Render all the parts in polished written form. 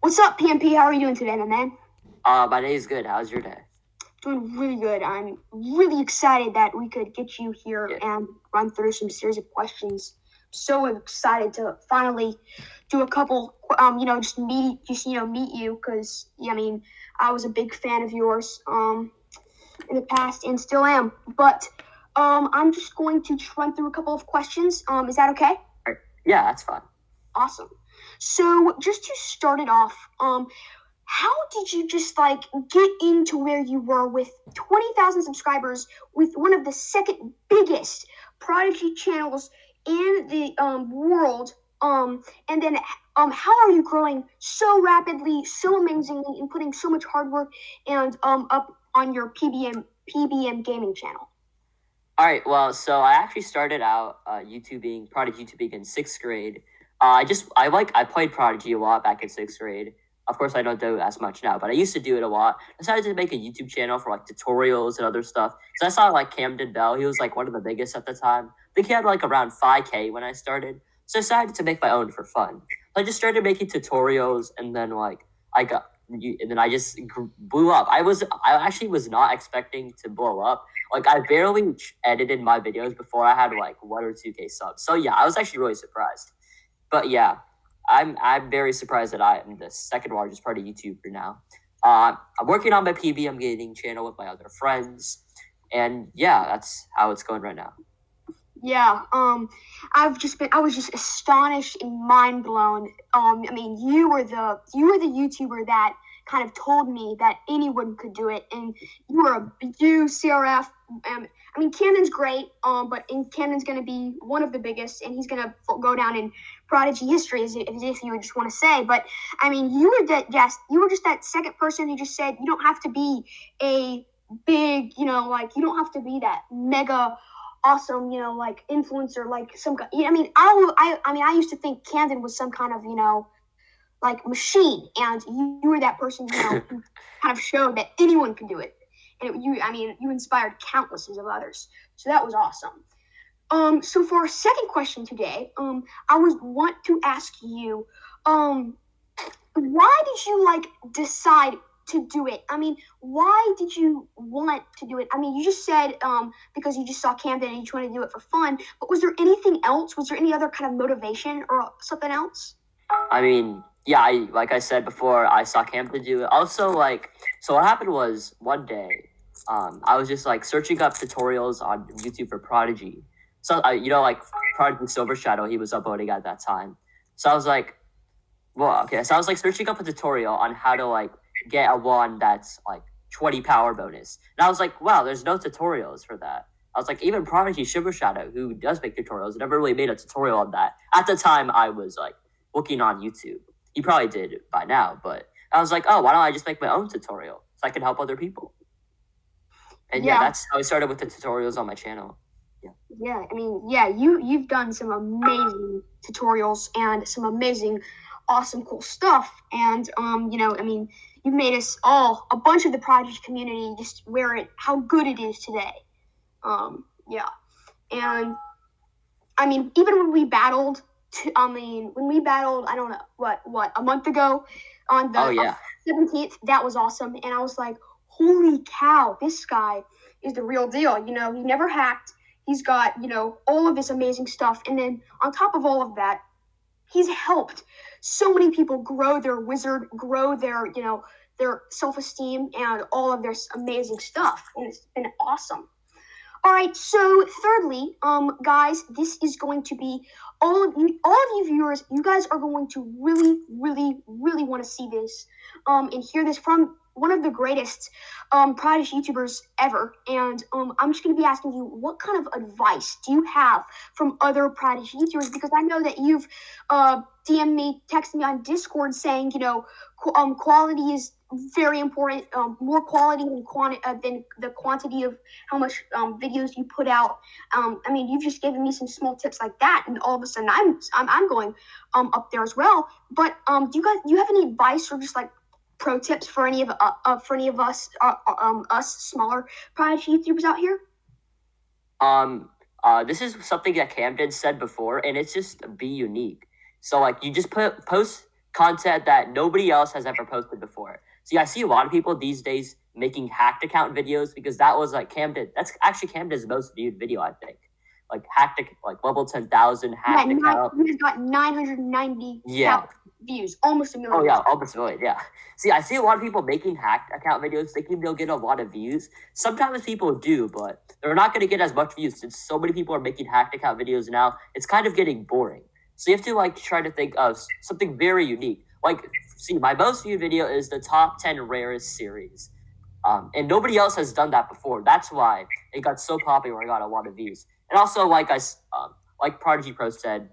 What's up, PMP? How are you doing today, my man? My day is good. How's your day? Doing really good. I'm really excited that we could get you here Yeah. and run through some series of questions. So excited to finally do a couple. Meet you because I was a big fan of yours in the past and still am. But I'm just going to run through a couple of questions. Is that okay? Yeah, that's fine. Awesome. So just to start it off, how did you just get into where you were with 20,000 subscribers with one of the second biggest Prodigy channels in the world? And then how are you growing so rapidly, so amazingly, and putting so much hard work and up on your PBM gaming channel? All right. Well, so I actually started out Prodigy YouTubing in sixth grade. I played Prodigy a lot back in sixth grade. Of course, I don't do it as much now, but I used to do it a lot. I decided to make a YouTube channel for like tutorials and other stuff. So I saw like Camden Bell. He was like one of the biggest at the time. I think he had like around 5K when I started. So I decided to make my own for fun. So I just started making tutorials, and then I just blew up. I actually was not expecting to blow up. Like I barely edited my videos before I had like 1 or 2K subs. So yeah, I was actually really surprised. But yeah, I'm very surprised that I am the second largest part of YouTuber now. I'm working on my PBM gaming channel with my other friends, and yeah, that's how it's going right now. Yeah, I was just astonished and mind blown. You were the YouTuber that kind of told me that anyone could do it, and CRF. Camden's great, but Camden's going to be one of the biggest, and he's going to go down in Prodigy history, as if you would just want to say. But you were just that second person who just said you don't have to be a big, you don't have to be that mega awesome, influencer, like some. I used to think Camden was some kind of, machine, and you were that person, who kind of showed that anyone can do it, and you inspired countless of others. So that was awesome. So for our second question today, I want to ask you, why did you decide to do it? Why did you want to do it? You just said because you just saw Camden and you just wanted to do it for fun. But was there anything else? Was there any other kind of motivation or something else? Yeah, like I said before, I saw Camden do it. Also, so what happened was one day, I was just searching up tutorials on YouTube for Prodigy. So Prodigy Silver Shadow, he was uploading at that time. So I was like, well, okay. So I was searching up a tutorial on how to get a wand that's 20 power bonus. And I was like, wow, there's no tutorials for that. I was like, even Prodigy Silver Shadow, who does make tutorials, never really made a tutorial on that. At the time, I was looking on YouTube. He probably did by now, but I was like, oh, why don't I just make my own tutorial so I can help other people? And yeah, that's how I started with the tutorials on my channel. You've done some amazing tutorials and some amazing, awesome, cool stuff. And you've made us all, a bunch of the Prodigy community, just how good it is today. And even when we battled, I don't know what a month ago on the 17th, that was awesome. And I was like, holy cow, this guy is the real deal. He never hacked. He's got, all of this amazing stuff. And then on top of all of that, he's helped so many people grow their wizard, grow their, their self-esteem and all of their amazing stuff. And it's been awesome. All right, so thirdly, guys, this is going to be all of you viewers. You guys are going to really, really, really want to see this and hear this from one of the greatest Prodigy YouTubers ever. And I'm just going to be asking you, what kind of advice do you have from other Prodigy YouTubers? Because I know that you've DM'd me, texted me on Discord saying, quality is very important. More quality than the quantity of how much videos you put out. You've just given me some small tips like that, and all of a sudden I'm going up there as well. But do you have any advice or just pro tips for any of us smaller Prodigy YouTubers out here? This is something that Camden said before, and it's just be unique. So you just post content that nobody else has ever posted before. See, I see a lot of people these days making hacked account videos because that was like Camden. That's actually Camden's most viewed video, I think. Like hacked, like level 10,000 hacked account. He's got 990 views, almost a million. Oh yeah, almost a million. Yeah. See, I see a lot of people making hacked account videos thinking they'll get a lot of views. Sometimes people do, but they're not going to get as much views since so many people are making hacked account videos now. It's kind of getting boring. So you have to like try to think of something very unique. Like, see, my most viewed video is the top 10 rarest series. And nobody else has done that before. That's why it got so popular. I got a lot of views. And also, like Prodigy Pro said,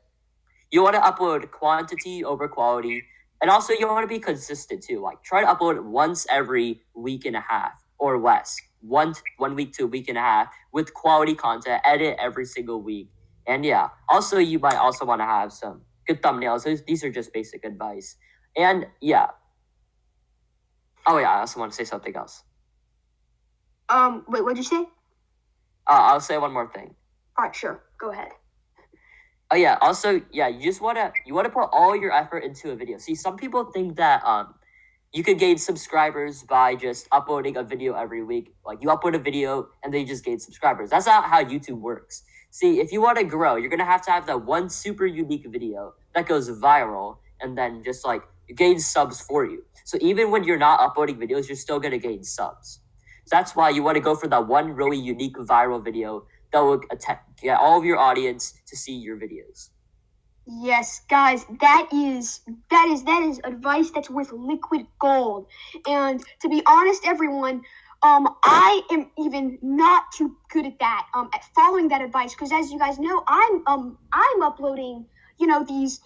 you want to upload quantity over quality, and also you want to be consistent too. Like try to upload once every week and a half or less, 1 week to a week and a half with quality content. Edit every single week, and yeah. Also, you might also want to have some good thumbnails. These are just basic advice, and yeah. Oh yeah, I also want to say something else. Wait, what'd you say? I'll say one more thing. All right, sure. Go ahead. Oh yeah. Also, yeah. You want to put all your effort into a video. See, some people think that you could gain subscribers by just uploading a video every week. Like you upload a video and then you just gain subscribers. That's not how YouTube works. See, if you want to grow, you're gonna have to have that one super unique video that goes viral and then just like gain subs for you. So even when you're not uploading videos, you're still gonna gain subs. So that's why you want to go for that one really unique viral video that will get all of your audience to see your videos. Yes, guys, that is advice that's worth liquid gold. And to be honest, everyone, I am even not too good at that, at following that advice, because as you guys know, I'm uploading, these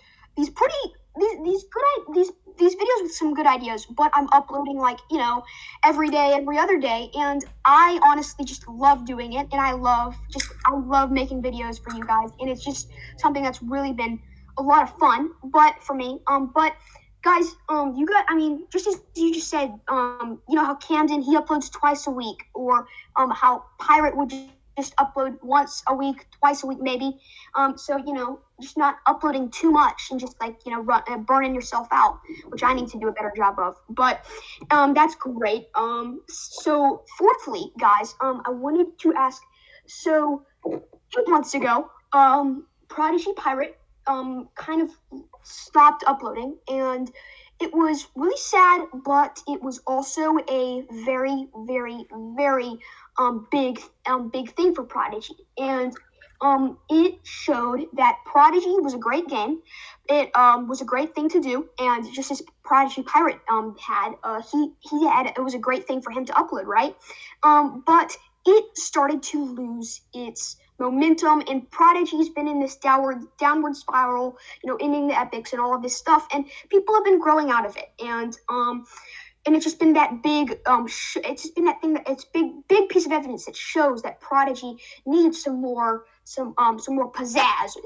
videos with some good ideas, but I'm uploading every day, every other day, and I honestly just love doing it, and I love making videos for you guys, and it's just something that's really been a lot of fun, but for me, but guys, just as you just said, how Camden, he uploads twice a week, or how Pirate would just upload once a week, twice a week maybe, so just not uploading too much and just burning yourself out, which I need to do a better job of, but that's great. So fourthly, guys, I wanted to ask, so 8 months ago, Prodigy Pirate kind of stopped uploading, and it was really sad, but it was also a very, very, very big thing for Prodigy, and it showed that Prodigy was a great game. It was a great thing to do, and just as Prodigy Pirate it was a great thing for him to upload, right? But it started to lose its momentum, and Prodigy's been in this downward spiral, ending the epics and all of this stuff, and people have been growing out of it, and it's just been that big it's just been that thing that it's big piece of evidence that shows that Prodigy needs some more pizzazz,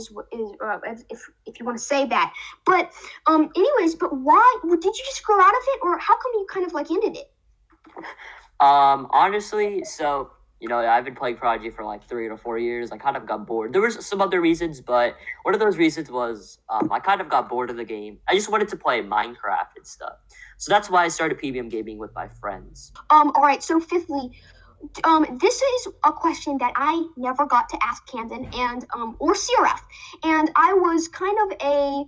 if you want to say that. But anyways, but why did you just grow out of it, or how come you kind of ended it? Honestly, so I've been playing Prodigy for 3 to 4 years. I kind of got bored. There was some other reasons, but one of those reasons was I kind of got bored of the game. I just wanted to play Minecraft and stuff. So that's why I started PBM gaming with my friends. All right. So fifthly, this is a question that I never got to ask Camden and or CRF, and I was kind of a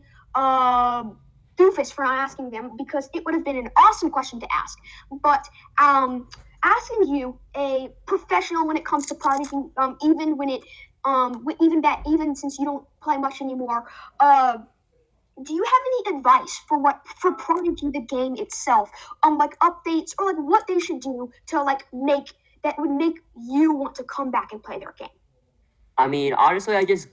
doofus for not asking them because it would have been an awesome question to ask. But asking you, a professional when it comes to Prodigy, even since you don't play much anymore, do you have any advice for Prodigy the game itself, updates or what they should do to that would make you want to come back and play their game? I mean, honestly, I just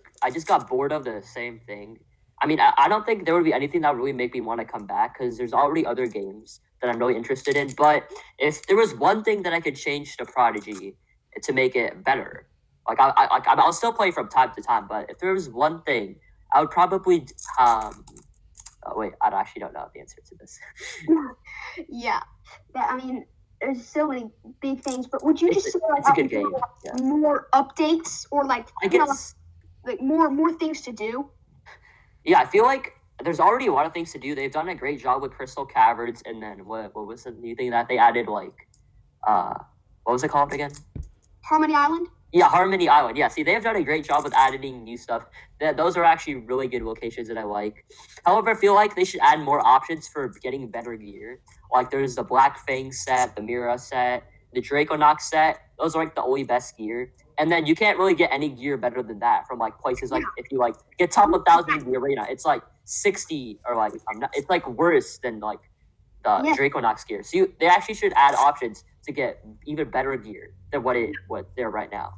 got bored of the same thing. I mean, I don't think there would be anything that would really make me want to come back because there's already other games that I'm really interested in. But if there was one thing that I could change to Prodigy to make it better, I'll still play from time to time. But if there was one thing, I would probably I actually don't know the answer to this. Yeah. There's so many big things. But would you just it's a good game. More updates or more things to do? Yeah, I feel like there's already a lot of things to do. They've done a great job with Crystal Caverns, and then what was the new thing that they added? Like, what was it called again? Harmony Island. Yeah, Harmony Island. Yeah, see, they've done a great job with adding new stuff. Those are actually really good locations that I like. However, I feel like they should add more options for getting better gear. Like, there's the Black Fang set, the Mira set, the Draconox set. Those are, like, the only best gear. And then you can't really get any gear better than that from, like, places like, if you, like, get top 1,000 in the arena, it's, like, 60 or, like, it's, like, worse than, like, the Draconox gear. So they actually should add options to get even better gear than what they're right now.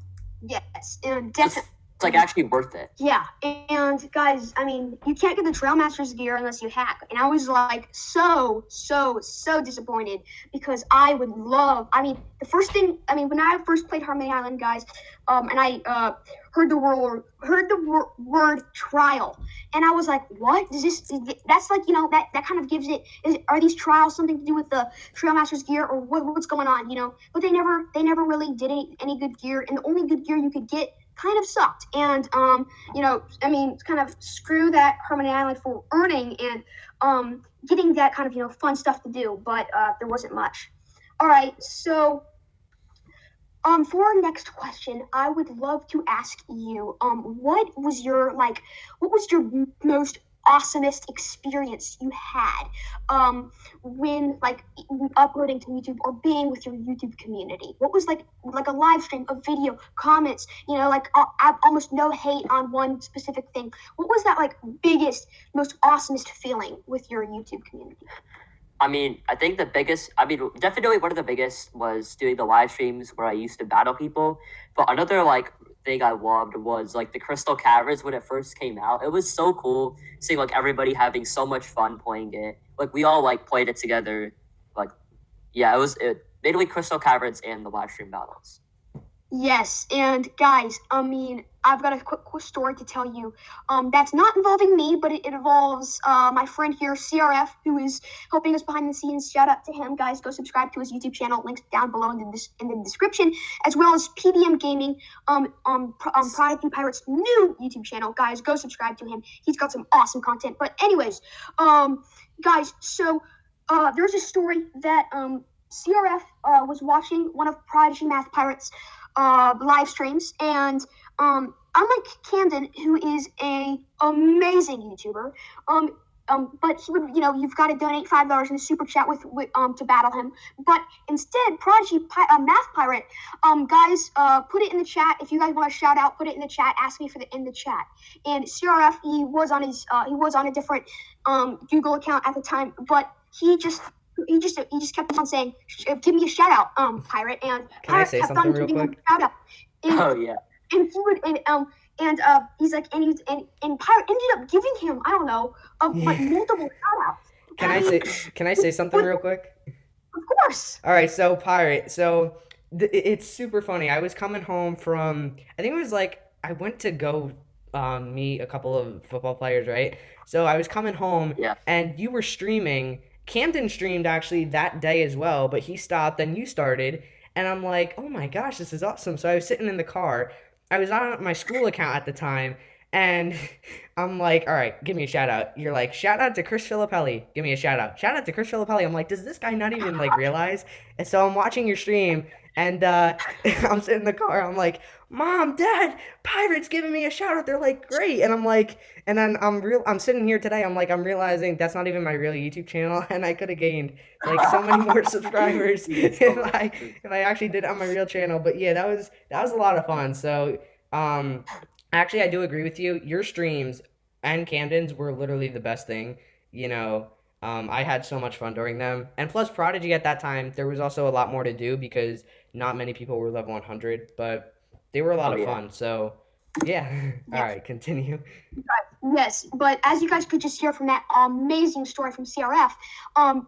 Yes, and definitely. It's like actually worth it. Yeah, and guys, I mean, you can't get the Trailmasters gear unless you hack. And I was like so disappointed because I would love. I mean, the first thing. I mean, when I first played Harmony Island, guys, and I heard the word trial, and I was like, what? Does this? That's like, you know, that kind of gives it. Are these trials something to do with the Trailmasters gear, or what's going on? You know, but they never really did any good gear, and the only good gear you could get kind of sucked. And you know, I mean, kind of screw that Harmony Island for earning and getting that kind of, you know, fun stuff to do, but there wasn't much. All right, so for our next question, I would love to ask you, what was your most awesomest experience you had when, like, uploading to YouTube or being with your YouTube community? What was like a live stream, a video, comments, you know, like almost no hate on one specific thing? What was that, like, biggest, most awesomest feeling with your YouTube community? I mean, I think definitely one of the biggest was doing the live streams where I used to battle people. But another, like, thing I loved was, like, the Crystal Caverns when it first came out. It was so cool seeing, like, everybody having so much fun playing it. Like, we all, like, played it together. Like, yeah, it mainly Crystal Caverns and the live stream battles. Yes, and guys, I mean, I've got a quick story to tell you. That's not involving me, but it involves my friend here, CRF, who is helping us behind the scenes. Shout out to him, guys. Go subscribe to his YouTube channel. Links down below in the description, as well as PBM Gaming, Prodigy Pirate's new YouTube channel. Guys, go subscribe to him. He's got some awesome content. But anyways, guys, so there's a story that CRF was watching one of Prodigy Math Pirate's live streams, and unlike Camden, who is a amazing YouTuber, but he would, you know, you've got to donate $5 in the super chat with to battle him. But instead, Prodigy Math Pirate, guys, put it in the chat if you guys want to shout out. Put it in the chat. Ask me for in the chat. And CRF, he was on a different Google account at the time, but he just kept on saying, "Give me a shout out, Pirate." And Can I say something real quick? Shout out. And, oh yeah. And he would, and he's like, and Pirate ended up giving him, I don't know, like multiple shout outs. Can I say something real quick? Of course. All right, so Pirate, so it's super funny. I was coming home from, I think it was like, I went to go meet a couple of football players, right? So I was coming home, and you were streaming. Camden streamed actually that day as well, but he stopped, then you started, and I'm like, oh my gosh, this is awesome. So I was sitting in the car. I was on my school account at the time, and I'm like, all right, give me a shout out. You're like, shout out to Chris Filippelli. Give me a shout out. Shout out to Chris Filippelli. I'm like, does this guy not even, like, realize? And so I'm watching your stream, and I'm sitting in the car. I'm like, Mom, Dad, Pirate's giving me a shout out. They're like, great. And I'm like, and then I'm sitting here today. I'm like, I'm realizing that's not even my real YouTube channel, and I could have gained like so many more subscribers if I actually did it on my real channel. But yeah, that was a lot of fun. So actually, I do agree with you. Your streams and Camden's were literally the best thing. You know, I had so much fun during them, and plus Prodigy at that time, there was also a lot more to do because not many people were level 100, but they were a lot of fun. So yeah. All right, continue. Yes, but as you guys could just hear from that amazing story from CRF,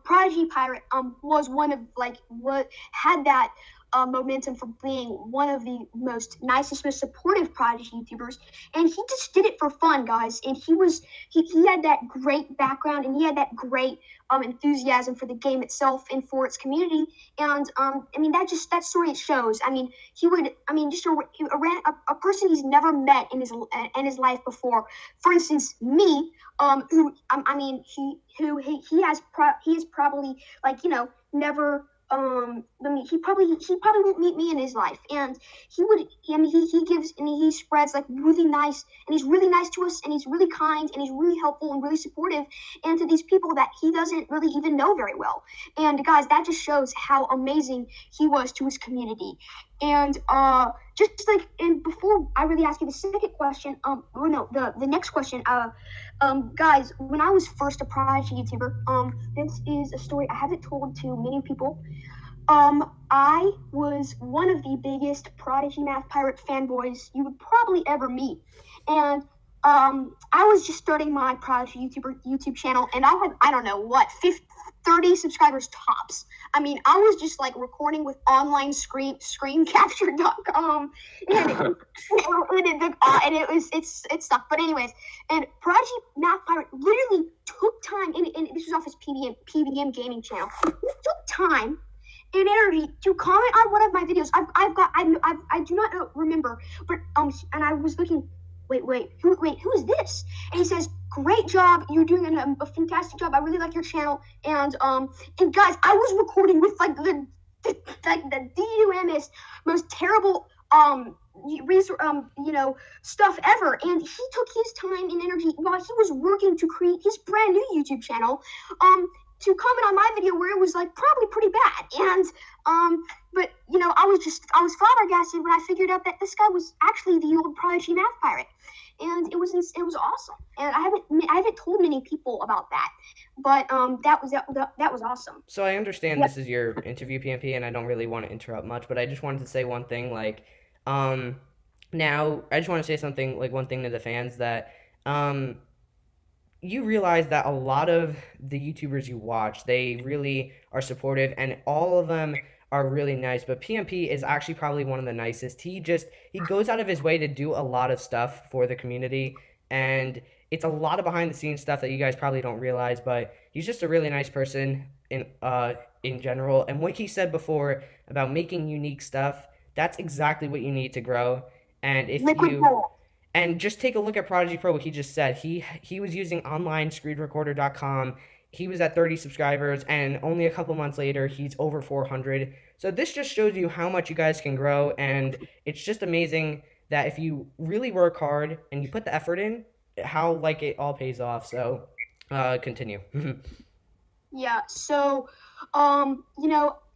Prodigy Pirate was one of, like, what had that momentum for being one of the most nicest, most supportive Prodigy YouTubers, and he just did it for fun, guys. And he had that great background, and he had that great enthusiasm for the game itself and for its community. And I mean, that story it shows. I mean, just a person he's never met in his life before. For instance, me, he has probably, like, never, he probably won't meet me in his life, and he gives, and he spreads like really nice, and he's really nice to us, and he's really kind, and he's really helpful and really supportive, and to these people that he doesn't really even know very well. And guys, that just shows how amazing he was to his community. And and before I really ask you the second question, the next question, guys, when I was first a Prodigy YouTuber, this is a story I haven't told to many people. I was one of the biggest Prodigy Math Pirate fanboys you would probably ever meet, and I was just starting my Prodigy YouTube channel, and I had, I don't know what, 30 subscribers tops. I mean, I was just like recording with online screencapture.com, and it sucked. But anyways, and Prodigy Math Pirate literally took time, and this was off his PBM gaming channel. He took time and energy to comment on one of my videos. I do not remember, but and I was looking. Who is this? And he says, "Great job, you're doing a fantastic job. I really like your channel." And guys, I was recording with like the DUMest, most terrible stuff ever, and he took his time and energy while he was working to create his brand new YouTube channel, to comment on my video where it was like probably pretty bad. And but I was flabbergasted when I figured out that this guy was actually the old Prodigy Math Pirate, and it was awesome. And I haven't told many people about that, but that was awesome. So I understand This is your interview, PMP, and I don't really want to interrupt much, but I just wanted to say one thing, like, now I just want to say something, like, one thing to the fans, that you realize that a lot of the YouTubers you watch, they really are supportive, and all of them are really nice, but PMP is actually probably one of the nicest. He goes out of his way to do a lot of stuff for the community, and it's a lot of behind the scenes stuff that you guys probably don't realize, but he's just a really nice person in general. And what he said before about making unique stuff, that's exactly what you need to grow. And and just take a look at Prodigy Pro, what he just said. He was using online screenrecorder.com. He was at 30 subscribers, and only a couple months later, he's over 400. So this just shows you how much you guys can grow, and it's just amazing that if you really work hard and you put the effort in, how, like, it all pays off. So continue. Yeah, so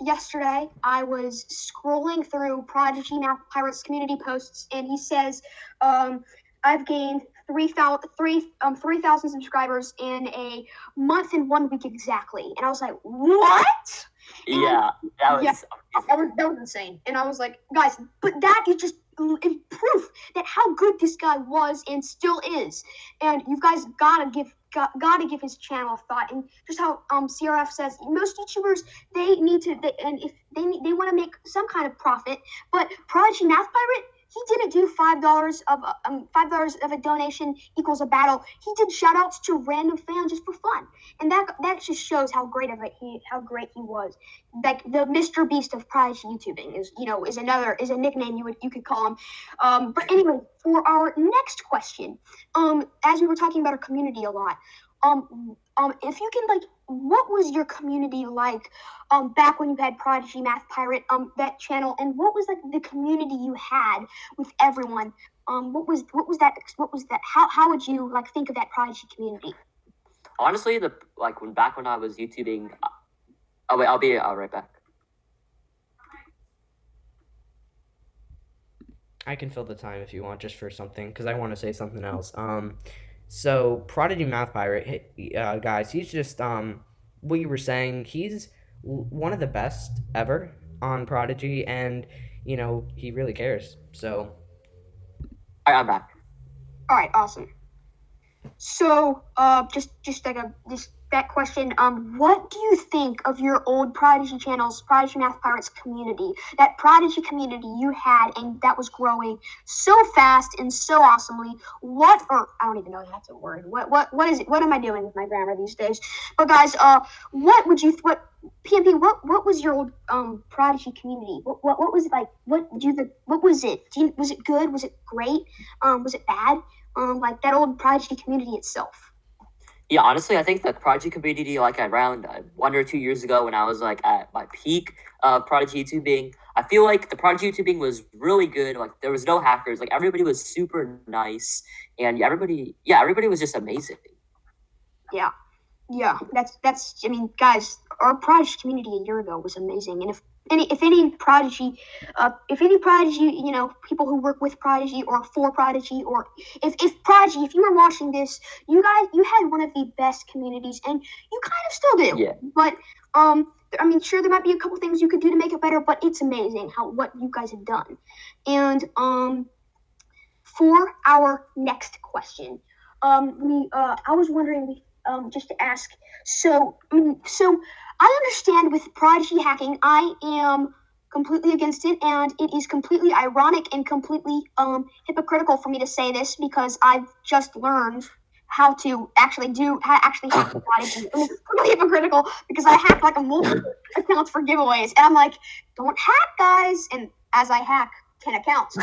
yesterday I was scrolling through Prodigy Math Pirates community posts, and he says, I've gained 3,000 subscribers in a month and 1 week exactly. And I was like, what? Yeah, that was insane. And I was like, guys, but that is just proof that how good this guy was and still is. And you guys gotta give his channel a thought. And just how CRF says, most YouTubers, and if they want to make some kind of profit, but Prodigy Math Pirate, he didn't do $5 of a donation equals a battle. He did shout outs to random fans just for fun, and that just shows how great he was. Like the Mr. Beast of Prodigy YouTubing is a nickname you could call him. But anyway, for our next question, as we were talking about our community a lot, if you can, like, what was your community like back when you had Prodigy Math Pirate that channel, and what was like the community you had with everyone? What was that? How would you like think of that Prodigy community? Honestly, back when I was YouTubing, I'll be right back. I can fill the time if you want, just for something, because I want to say something else. So Prodigy Math Pirate, guys, he's just what you were saying. He's one of the best ever on Prodigy, and he really cares. So, all right, I'm back. All right, awesome. So, just that question. What do you think of your old Prodigy channels, Prodigy Math Pirates community? That Prodigy community you had, and that was growing so fast and so awesomely. I don't even know if that's a word. What is it? What am I doing with my grammar these days? But guys, what PMP? What was your old Prodigy community? What was it like? What was it? Was it good? Was it great? Was it bad? Like that old Prodigy community itself. Yeah, honestly, I think the Prodigy community, like around 1 or 2 years ago, when I was like at my peak of Prodigy YouTubing, I feel like the Prodigy YouTubing was really good. Like there was no hackers. Like everybody was super nice, and everybody was just amazing. Yeah, that's. I mean, guys, our Prodigy community a year ago was amazing, and if any Prodigy, people who work with Prodigy or for Prodigy, or if Prodigy, if you were watching this, you had one of the best communities, and you kind of still do. Yeah. But I mean, sure, there might be a couple things you could do to make it better, but it's amazing what you guys have done. And for our next question, I was wondering. Just to ask. So I understand with Prodigy hacking, I am completely against it, and it is completely ironic and completely hypocritical for me to say this because I've just learned how to actually hack Prodigy. And it's completely hypocritical because I hacked like a multiple accounts for giveaways, and I'm like, don't hack, guys. And as I hack 10 accounts.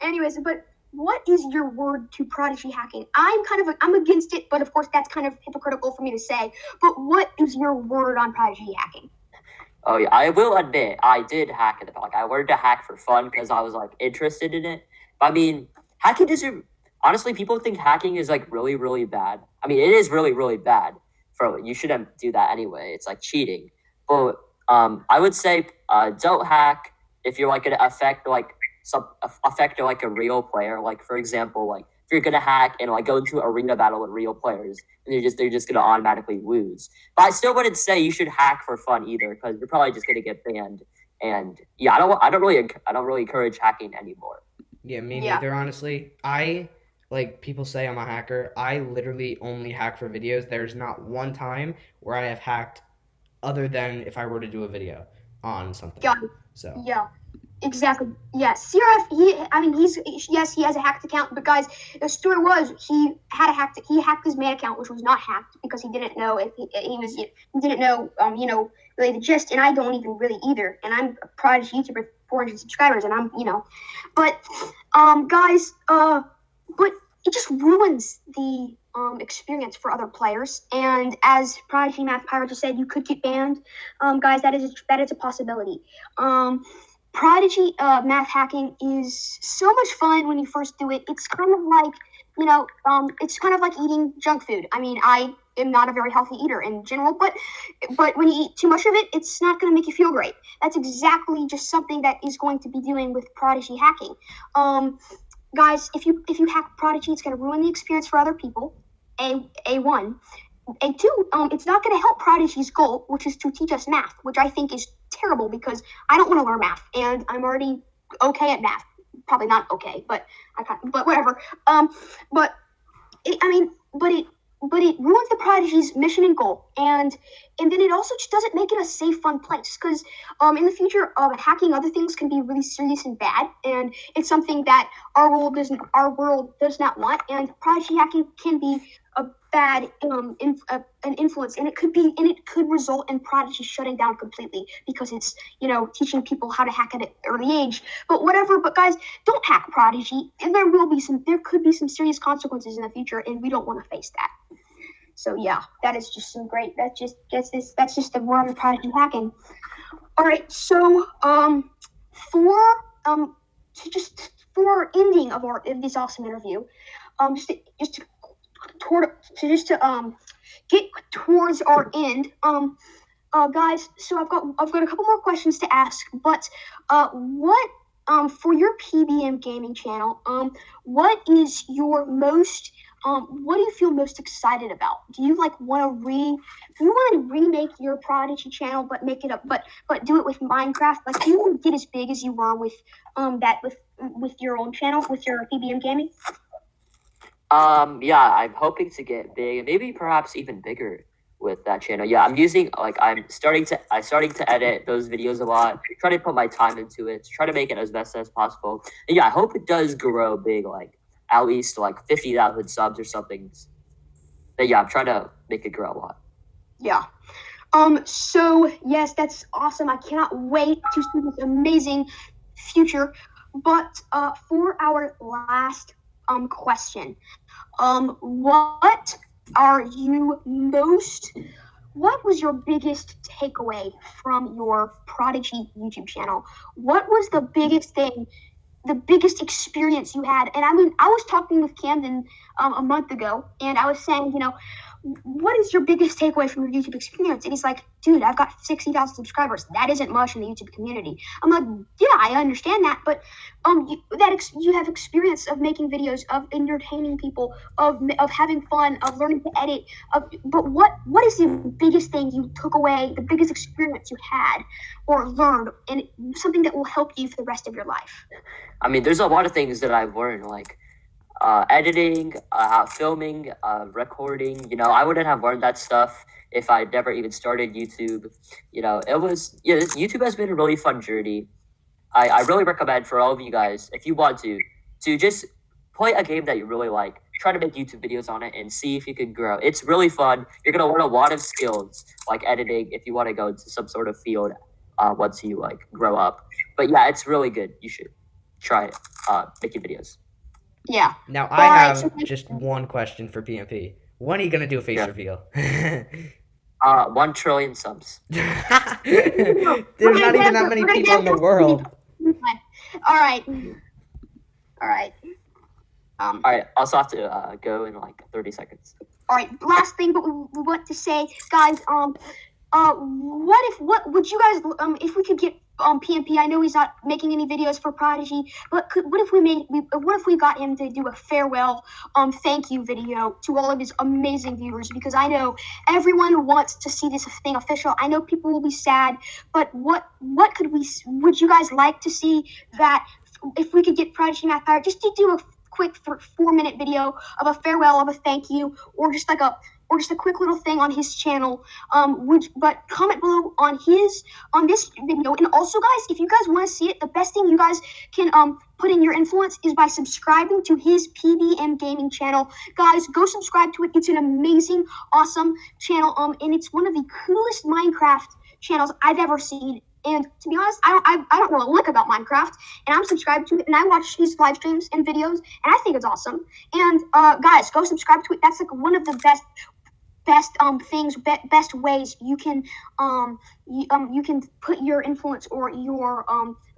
Anyways, but. What is your word to Prodigy hacking? I'm against it, but of course that's kind of hypocritical for me to say. But what is your word on Prodigy hacking? Oh yeah, I will admit I did hack in the back. I wanted to hack for fun because I was like interested in it. But, I mean, hacking isn't. Honestly, people think hacking is like really, really bad. I mean, it is really, really bad. You shouldn't do that anyway. It's like cheating. But I would say don't hack if you're like gonna affect like a real player. Like for example, like if you're gonna hack and like go into an arena battle with real players, and they're just gonna automatically lose. But I still wouldn't say you should hack for fun either, because you're probably just gonna get banned. And yeah, I don't really encourage hacking anymore. Yeah, me neither. Honestly, like people say I'm a hacker. I literally only hack for videos. There's not one time where I have hacked, other than if I were to do a video on something. Yeah. Exactly. Yes. CRF. He has a hacked account, but guys, the story was he hacked his main account, which was not hacked because he didn't know if he didn't know really the gist, and I don't even really either, and I'm a Prodigy YouTuber with 400 subscribers, and I'm but guys, but it just ruins the experience for other players, and as Prodigy Math Pirate just said, you could get banned, guys. That is a possibility. Prodigy math hacking is so much fun when you first do it. It's kind of like, it's kind of like eating junk food. I mean, I am not a very healthy eater in general, but when you eat too much of it, it's not going to make you feel great. That's exactly just something that is going to be doing with Prodigy hacking. Guys, if you hack Prodigy, it's going to ruin the experience for other people. A1. A2, it's not going to help Prodigy's goal, which is to teach us math, which I think is terrible because I don't want to learn math, and I'm already okay at math. Probably not okay, but whatever. But it ruins the Prodigy's mission and goal, and then it also just doesn't make it a safe, fun place, because in the future, hacking other things can be really serious and bad, and it's something that our world does not want, and Prodigy hacking can be a bad an influence, and it could result in Prodigy shutting down completely because it's teaching people how to hack at an early age. But whatever. But guys, don't hack Prodigy, and there could be some serious consequences in the future, and we don't want to face that. So yeah, that is just some great. That's just the world of Prodigy hacking. All right, so for ending of this awesome interview, just to get towards our end, guys. So I've got a couple more questions to ask, but what for your PBM gaming channel, what is your most what do you feel most excited about? Do you want to remake your Prodigy channel, but make it up, but do it with Minecraft? Like, do you want to get as big as you were with with your own channel, with your PBM gaming? Yeah, I'm hoping to get big and maybe perhaps even bigger with that channel. Yeah, I'm starting to edit those videos a lot, try to put my time into it, try to make it as best as possible. And yeah, I hope it does grow big, like at least like 50,000 subs or something. But yeah, I'm trying to make it grow a lot. Yeah. So yes, that's awesome. I cannot wait to see this amazing future. But for our last question, what are you most what was your biggest takeaway from your Prodigy YouTube channel? What was the biggest thing, the biggest experience you had? And I mean, I was talking with Camden a month ago, and I was saying, what is your biggest takeaway from your YouTube experience? And he's like, dude, I've got 60,000 subscribers. That isn't much in the YouTube community. I'm like, yeah, I understand that, but you have experience of making videos, of entertaining people, of having fun, of learning to edit. But what is the biggest thing you took away, the biggest experience you had or learned, and something that will help you for the rest of your life? I mean, there's a lot of things that I've learned, like editing, filming, recording. I wouldn't have learned that stuff if I'd never even started YouTube. YouTube has been a really fun journey. I really recommend for all of you guys, if you want to just play a game that you really like. Try to make YouTube videos on it and see if you can grow. It's really fun. You're gonna learn a lot of skills like editing if you want to go into some sort of field once you like grow up. But yeah, it's really good. You should try it, making videos. Yeah. Now I have just one question for PMP. When are you gonna do a face reveal? 1 trillion subs. There's not even that many people in the world. All right. All right. Also have to go in like 30 seconds. All right. Last thing, but we want to say, guys. What would you guys if we could get PMP? I know he's not making any videos for Prodigy, but what if we got him to do a farewell thank you video to all of his amazing viewers? Because I know everyone wants to see this thing official. I know people will be sad, but would you guys like to see that if we could get Prodigy Math Power just to do a quick 4-minute video of a farewell, of a thank you, or just a quick little thing on his channel. But comment below on this video. And also, guys, if you guys want to see it, the best thing you guys can put in your influence is by subscribing to his PBM gaming channel. Guys, go subscribe to it. It's an amazing, awesome channel. And it's one of the coolest Minecraft channels I've ever seen. And to be honest, I don't know a lick about Minecraft, and I'm subscribed to it, and I watch his live streams and videos, and I think it's awesome. And guys, go subscribe to it. That's like one of the best best ways you can you can put your influence or your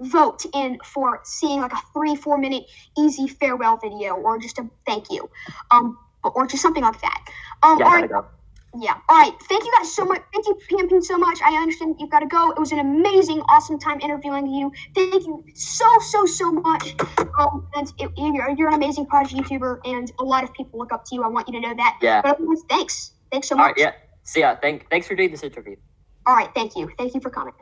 vote in for seeing like a 3-4 minute easy farewell video, or just a thank you, or just something like that. All right. Yeah. All right. Thank you guys so much. Thank you, PMP, so much. I understand you've got to go. It was an amazing, awesome time interviewing you. Thank you so much. You're an amazing Prodigy YouTuber, and a lot of people look up to you. I want you to know that. Yeah. But otherwise, thanks. Thanks so much. All right. Yeah. See ya. Thanks for doing this interview. All right. Thank you. Thank you for coming.